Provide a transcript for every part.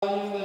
Thank you.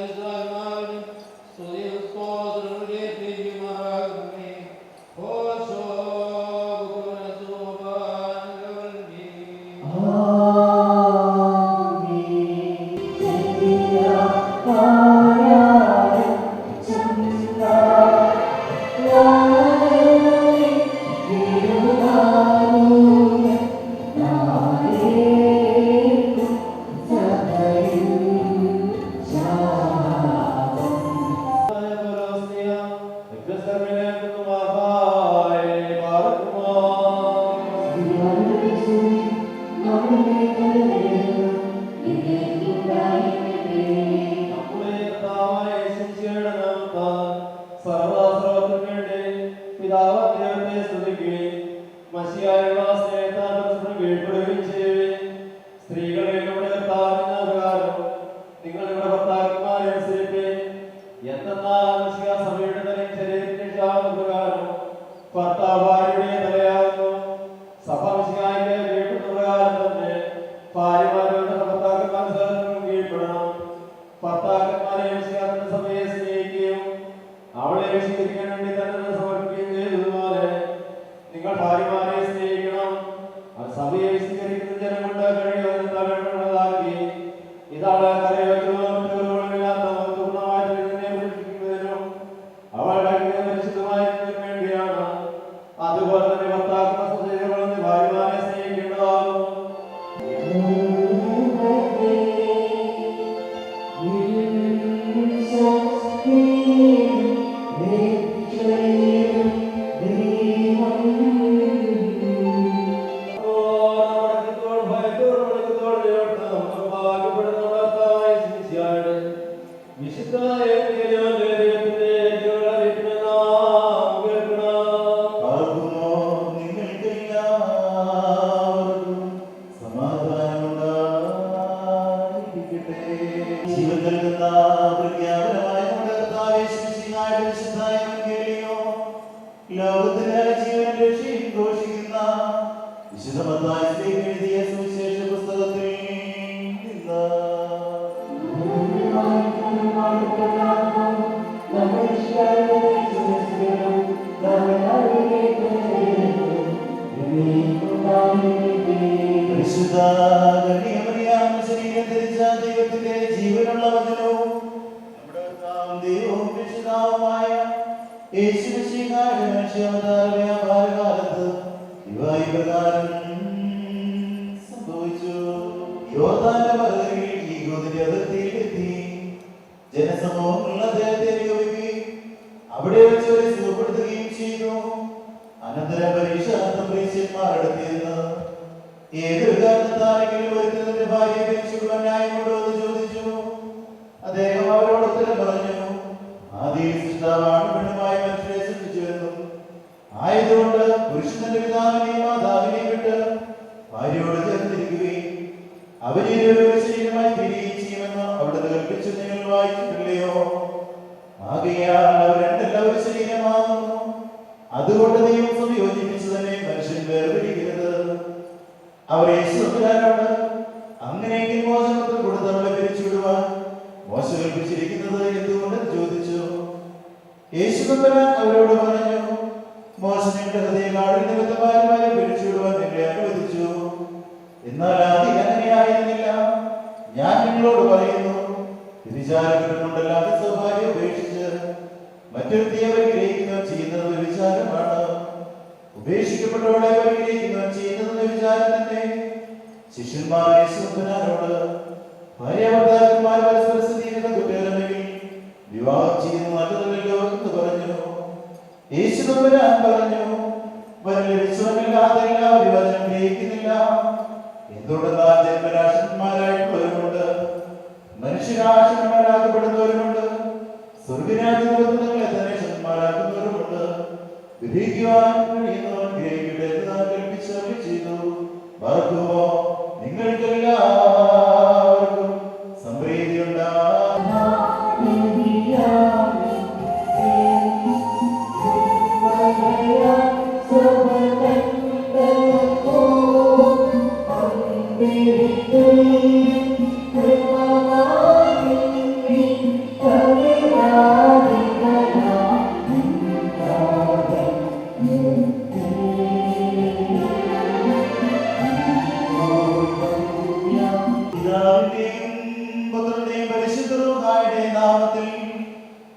നാമത്തിൽ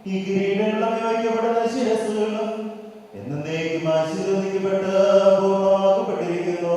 ഈ കിരീടങ്ങളും വയ്ക്കപ്പെടുന്ന ശിരസ്സുകളും എന്നേക്കും ആശീർവദിക്കപ്പെട്ട് പൂർണ്ണമാക്കപ്പെട്ടിരിക്കുന്നു.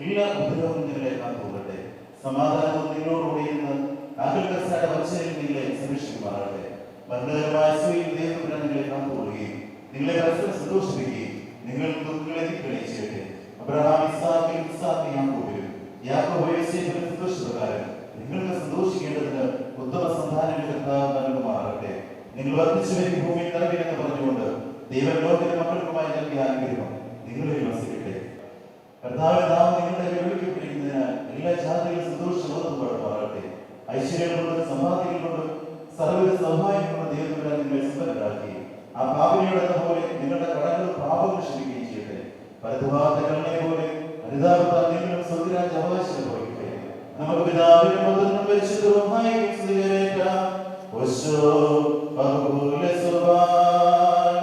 എല്ലാ ഉപദ്രവവും നിങ്ങളെ കാത്തുകൊള്ളട്ടെ. സമാധാനവും നിങ്ങളോടുകൂടി ഇന്ന് അകൽക്കസായ വഞ്ചനയിൽ നിങ്ങളെ സംരക്ഷിക്കുമാറാകട്ടെ. മരണകരമായ സൂര്യൻ ദൈവം നിങ്ങളെ കാത്തുകൊള്ളുകയും നിങ്ങളെ പരസ്പരം സന്തോഷിപ്പിക്കുകയും നിങ്ങൾ ദുഃഖങ്ങളെ നീക്കുകയും ചെയ്യട്ടെ. അബ്രഹാം ഇസ്ഹാക്ക് യാക്കോബ് സന്തോഷപ്രകാരം നിങ്ങൾക്ക് സന്തോഷിക്കേണ്ടതിന് ഉത്തമ സന്താനങ്ങൾ കർത്താവ് നൽകുമാറാകട്ടെ. നിങ്ങൾ വർദ്ധിച്ചു വരും ഭൂമിയിൽ നിറവിലെന്ന് പറഞ്ഞുകൊണ്ട് ദൈവം ലോകത്തിന്റെ മക്കൾക്കുമായി നൽകിയ അനുഗ്രഹം നിങ്ങളിൽ വസിക്കട്ടെ. കർത്താവ് നാം നിങ്ങളുടെ വിളിക്കപ്പെട്ടിരിക്കുന്നതിനാൽ എല്ലാ ജാതികളും സന്തോഷമാകട്ടെ. ഐശ്വര്യം കൊണ്ട് സമ്പാദ്യങ്ങൾ കൊണ്ട് സർവ്വ സഹായം കൊണ്ട് ദൈവത്തിനായി നിങ്ങളെ സമ്പന്നരാക്കി ആ പാപിനിയുടെ പോലെ നിങ്ങളുടെ കടങ്ങളും പാപങ്ങൾ ക്ഷമിക്കുകയും ചെയ്യട്ടെ. പരതുവാദങ്ങളെ പോലെ ഹരിതാവത്താൽ നിങ്ങളും സ്വർഗ്ഗരാജ്യ അവകാശം വഹിക്കട്ടെ. നമുക്ക് പിതാവിനും പുത്രനും പരിശുദ്ധരുമായി സ്തുതികരേറ്റാം. ഓശോ ബഹുല സുബ്ഹാനവൽമീ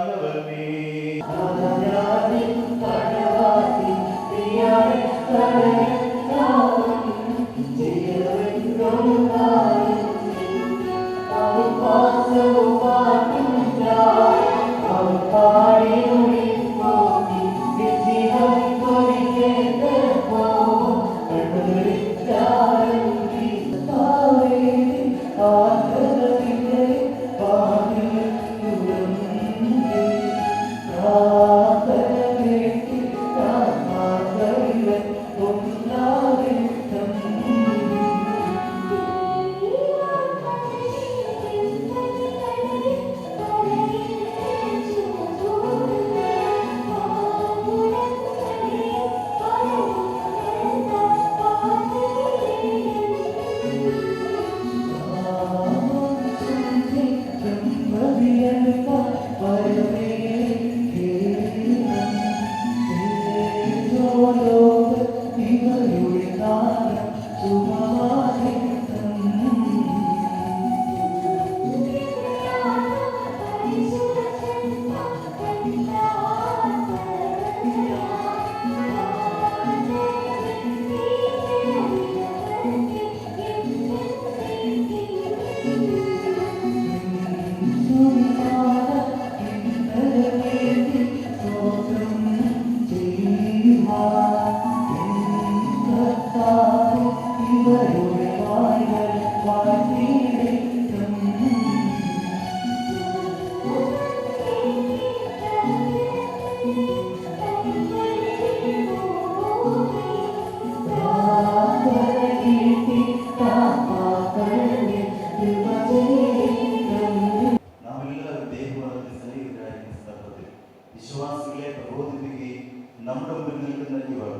വിശ്വാസികളെ പ്രബോധിപ്പിക്കുകയും നമ്മുടെ മുന്നിൽ നിൽക്കുന്ന ഇവർ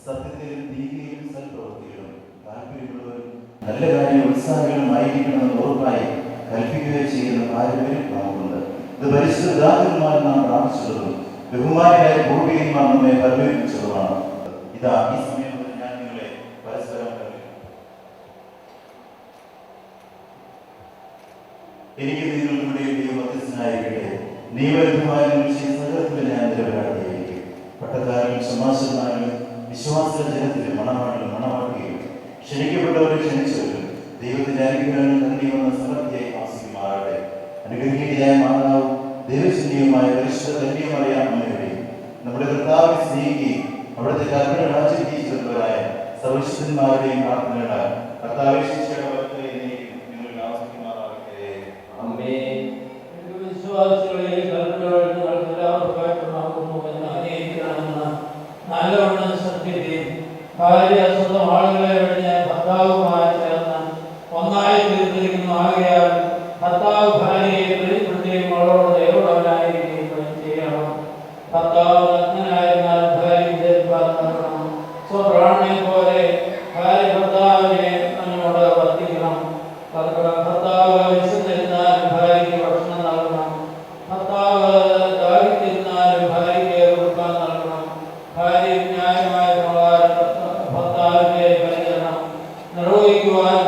സത്യത്തിലും നീതിയിലും സൽപ്രവൃത്തിയിലും താല്പര്യമുള്ളവരും നല്ല കാര്യം ഉത്സാഹങ്ങളുമായിരിക്കണമെന്ന് ഉറപ്പായി കൽപ്പിക്കുകയും ചെയ്യുന്ന പാരമ്പര്യം നമുക്കുണ്ട്. ഇത് പരിശുദ്ധന്മാർ നാം പ്രാപിച്ചതും ബഹുമാനായ പൂർവികന്മാർ നമ്മെ പരിപാലിച്ചതുമാണ്. ഇതാ ഈ സമയം ഞാൻ നിങ്ങളെ പരസ്പരം എനിക്ക് നിങ്ങളുടെ മധ്യസ്ഥനായിരിക്കട്ടെ. നിയമവിരുദ്ധമായ സകലത്തിൽ ഞാൻ നിരപരാധിയായിരിക്കും. പട്ടക്കാരിലും സമാസന്മാരിലും വിശ്വാസ ജനത്തിലും മണവാട്ടിയും ക്ഷണിക്കപ്പെട്ടവരും ക്ഷണിച്ചവരും ദൈവത്തിന്റെ അനുഗ്രഹങ്ങൾ നൽകിയെന്ന സമൃദ്ധിയായി താമസിക്കുമാറാകട്ടെ. അനുഗ്രഹീതയായ മാതാവും ദൈവചിന്തയുമായ പരിശുദ്ധ കന്യമായ അമ്മയുടെയും നമ്മുടെ കർത്താവിനെ സ്നേഹിക്കുകയും അവിടുത്തെ കൽപ്പനകൾ ആചരിച്ചവരായ സർവശക്തന്മാരുടെയും പ്രാർത്ഥനകളാൽ കർത്താവെ നിങ്ങൾ താമസിക്കുമാറാകട്ടെ. വിശ്വാസികളെ കൽപ്പനകൾ നിങ്ങൾക്ക് എല്ലാവർക്കായിട്ടുണ്ടാകുന്നു എന്ന് അറിയിക്കണമെന്ന് നല്ലവണ്ണം ശ്രദ്ധിക്കുകയും ഭാര്യ സ്വന്തം ആളുകളെ വെടിഞ്ഞ് ഭർത്താവുമായി ചേർന്ന് ഒന്നായി തീർന്നിരിക്കുന്നു. ആകയാൽ ഭർത്താവ് ഭാര്യയെ പ്രീതിപ്പെടുത്തുകയും അവളോട് ദൈവമുള്ളവനായിരിക്കുകയും ചെയ്യണം. ഭർത്താവ് നഗ്നനായിരുന്നാൽ ഭാര്യ ധരിപ്പാൻ നൽകണം. സ്വപ്രാണനെ പോലെ ഭാര്യ ഭർത്താവിനെ തന്നോട് വർദ്ധിക്കണം. ഭർത്താവ് വിശന്നിരുന്നാൽ ഭാര്യയ്ക്ക് ഭക്ഷണം നൽകണം. ഭർത്താവ് ദാഹിച്ചിരുന്നാലും ഭാര്യയ്ക്ക് കൊടുക്കാൻ നൽകണം. ഭാര്യ ന്യായമായ പ്രകാരം ഭർത്താവിന്റെ പരിചരണം നിർവഹിക്കുവാൻ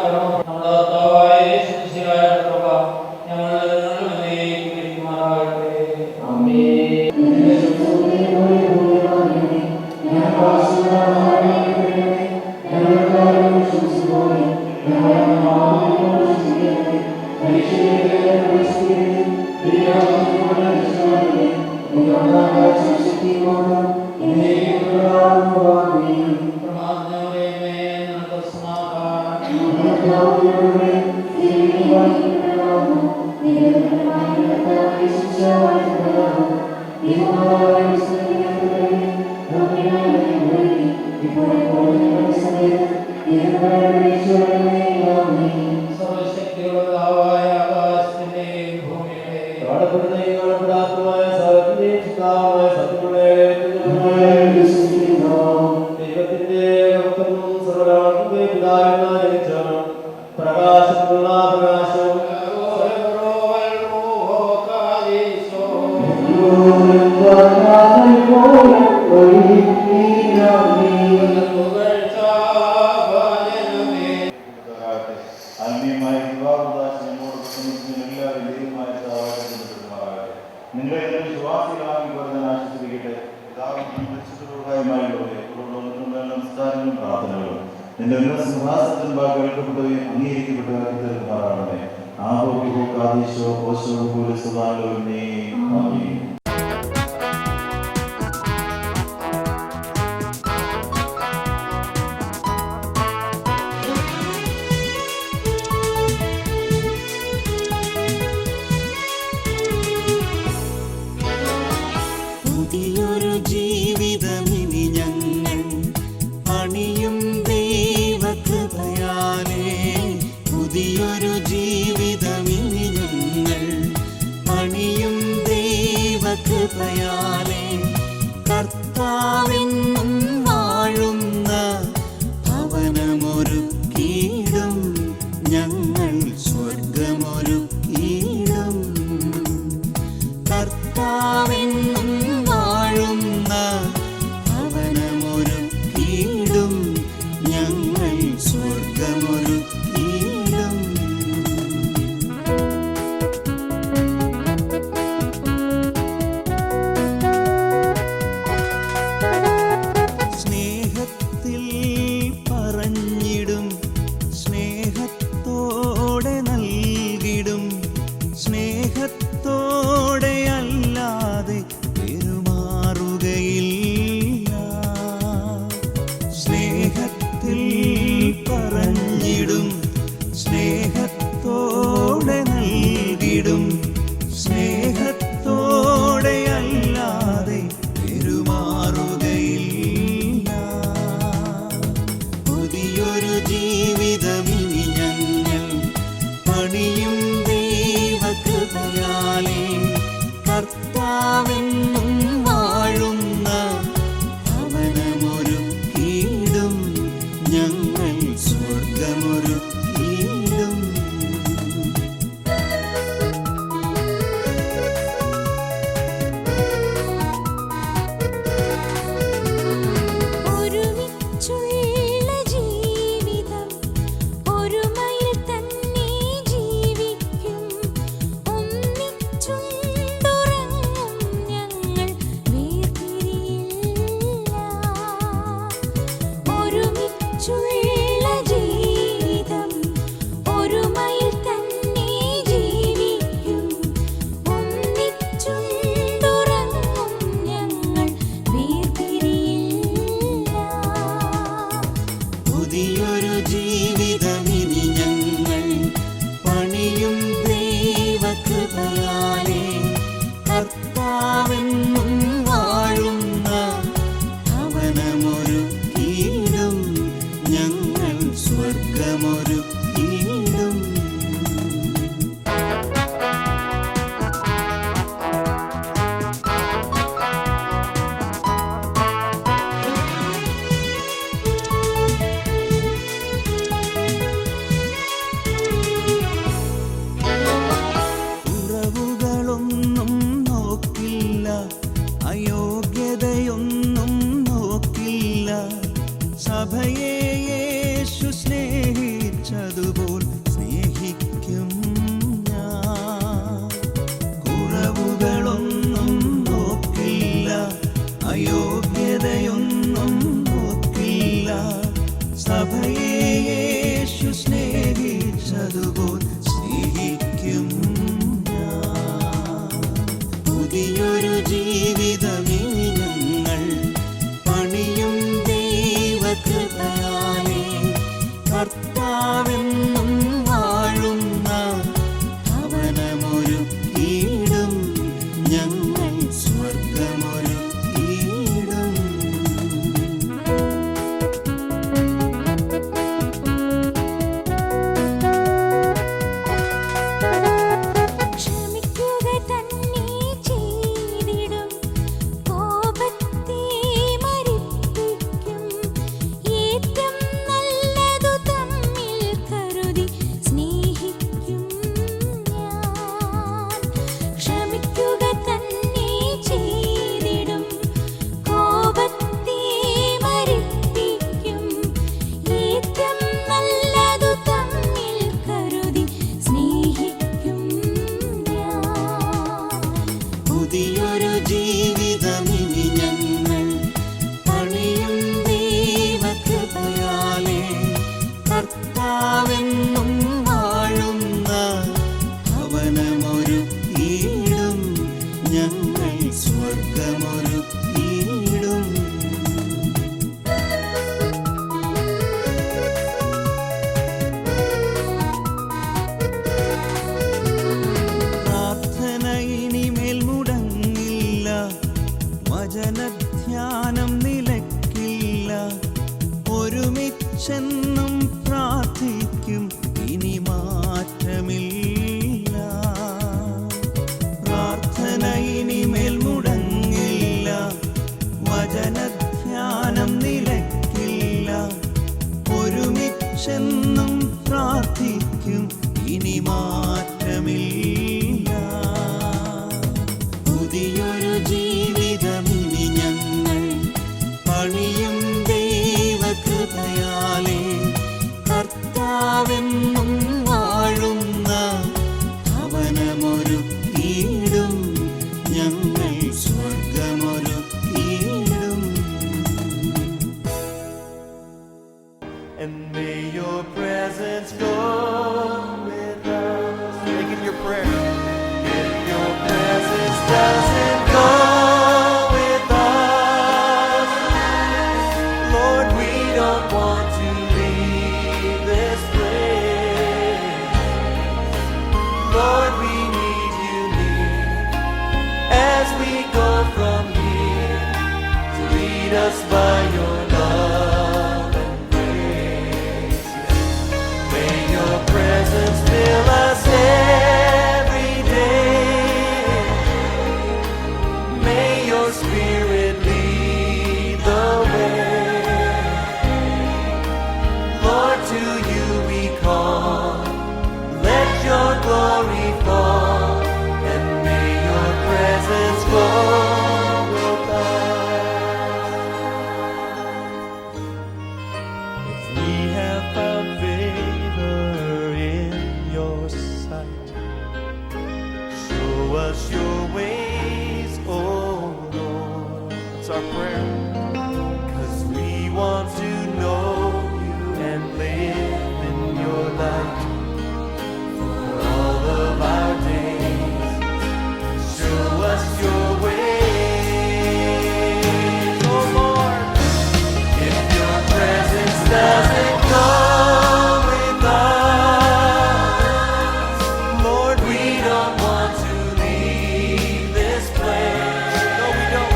നമ്മുടെ ഭർത്താവായ യേശുമിശിഹായ കൃപ ഞങ്ങളുടെ ഇരിക്കുമാറാകട്ടെ. പ്രമാണം സർവശക്തിയുള്ളതായ ആകാശത്തിന്റെയും ഭൂമിയുടെയും കാണപ്പെടുന്നതുമായ സകലത്തിന്റെയും സൃഷ്ടാവായ സത്യങ്ങളെ ദൈവത്തിന്റെ പുത്രനും സർവ്വലോകത്തിന്റെയും പിതാവിനാൽ ജനിച്ചവനും പ്രകാശത്തിനുള്ള പ്രകാശവും ആത്മീയമായ വിവാഹദാശനോട് എല്ലാവരും ദൈവമായ നിങ്ങളെ വിശ്വാസികളാക്കി പോലെ ആശിച്ചിരിക്കട്ടെ. നമസ്കാരങ്ങളും പ്രാർത്ഥനകളും നിന്റെ എല്ലാ സിംഹാസനത്തിൻ ഭാഗം കേൾക്കപ്പെടുകയും അംഗീകരിക്കപ്പെടുകയും തീർമാറാണമേ. ആദീശോ ഓശോ പോലീസുകാരനെ പുതിയൊരു ജീവിതമിനി ഞങ്ങൾ പണിയും ദൈവകൃപയാലേ. പുതിയൊരു ജീവിതമിനി ഞങ്ങൾ പണിയും ദൈവകൃപയാലേ. കർത്താവെന്നും വാഴുന്ന ഭവനമൊരുക്കിയിടും ഞങ്ങൾ സ്വർഗമൊരുക്കിയിടും. കർത്താവെന്നും വാഴുന്ന ഭവനമൊരുക്കിയിടും ഞങ്ങൾ സ്വർഗമൊരുക്കിയിടും. സ്നേഹത്തിൽ പറഞ്ഞിടും സ്നേഹത്തോടെ നൽകിടും. സ്നേഹത്തോടെ അല്ലാതെ പെരുമാറുകയില്ല. സ്നേഹത്തിൽ പറഞ്ഞിടും സ്നേഹത്തോടെ നൽകിടും. സ്നേഹത്തോടെ അല്ലാതെ പെരുമാറുകയില്ല. പുതിയൊരു ജീവിതമിനി ഞങ്ങൾ പണിയും ദൈവകൃപയാൽ സ്വർഗമൊരുക്കിയിടും ഞങ്ങൾ സ്വർഗമൊരുക്കിയിടും. പ്രാർത്ഥന ഇനിമേൽ മുടങ്ങില്ല, വചനധ്യാനം നിലയ്ക്കില്ല. ഒരുമിച്ചെന്നും പ്രാർത്ഥിക്കും, ഇനി മാറ്റമില്ല. പ്രാർത്ഥന ഇനിമേൽ മുടങ്ങില്ല, വചനധ്യാനം നിലയ്ക്കില്ല. ഒരുമിച്ചെന്നും പ്രാർത്ഥിക്കും, ഇനി മാറ്റമില്ല. പുതിയൊരു ജീവിതമിനി ഞങ്ങൾ പണിയും ദൈവകൃപയാലേ. കർത്താവെന്നും വാഴുന്ന ഭവനമൊരുക്കിയിടും ഞങ്ങൾ സ്വർഗമൊരുക്കിയിടും. And may your presence go with us. Make it your prayer. If your presence doesn't go with us, Lord, we don't want to leave this place. Lord, we need you near as we go from here, to lead us by your love and grace. May your presence fill us every day. May your spirit lead the way. Lord, to you we call. Let your glory fall, and may your presence go with us. If we have found favor in your sight, show us your ways, oh Lord. It's our prayer. 'Cause we want to know you and live in your light for all of our days. Show us your ways, oh Lord. If your presence doesn't go with us, Lord, we don't want to leave this place. No, we don't.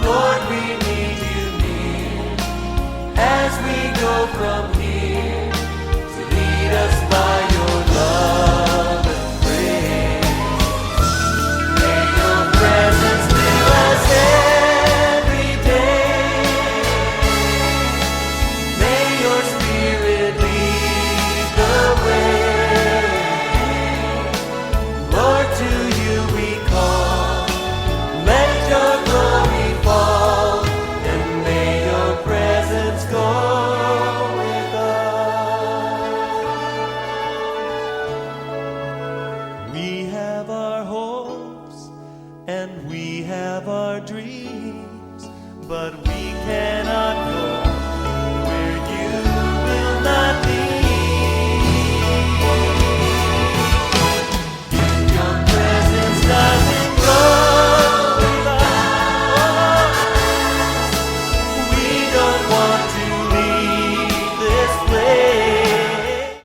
Lord, we need you near as we go from here, to lead us by your love and grace. May your presence fill us every day. May your spirit lead the way. Lord, to you we call. Let your glory fall, and may your presence go with us. We have our hopes and we have our dreams, but we can't